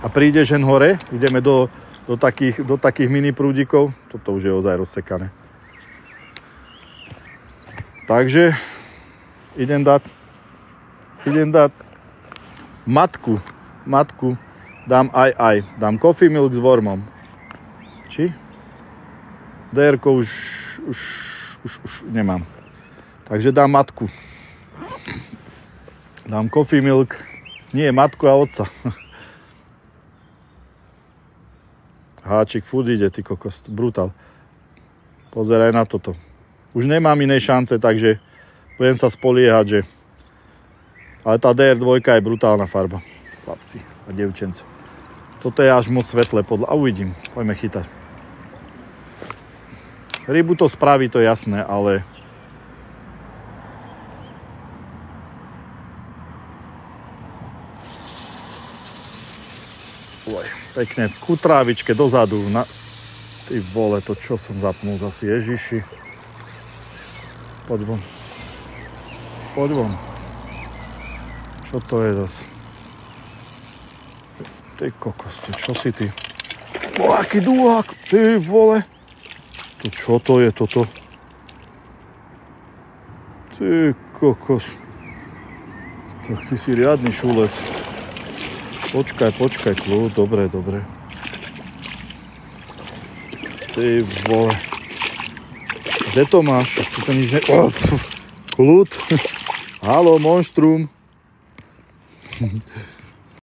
a prídeš hen hore, ideme do takých mini prúdikov. Toto už je ozaj rozsekané. Takže idem dať matku dám aj. Dám coffee milk s wormom. Či? DR-ko už nemám. Takže dám matku. Dám coffee milk. Nie, matku a otca. Háčik furt ide, ty kokos. Brutál. Pozeraj na toto. Už nemám inej šance, takže budem sa spoliehať, že... Ale tá DR2 je brutálna farba. Chlapci a dievčence. Toto je až moc svetlé podľa... A uvidím. Poďme chytať. Rybu to spraví, to je jasné, ale... Pekne ku trávičke dozadu. Ty vole, to čo som zapnul zase, Ježiši. Poď von. Čo to je zase? Ty kokos, čo si ty? O, aký dúhák, ty vole. To čo to je toto? Ty kokos. Tak ty si riadny šulec. Počkaj, kľud, dobre. Ty vole. Kde to máš? Tu to nič kľud. Haló, monštrum.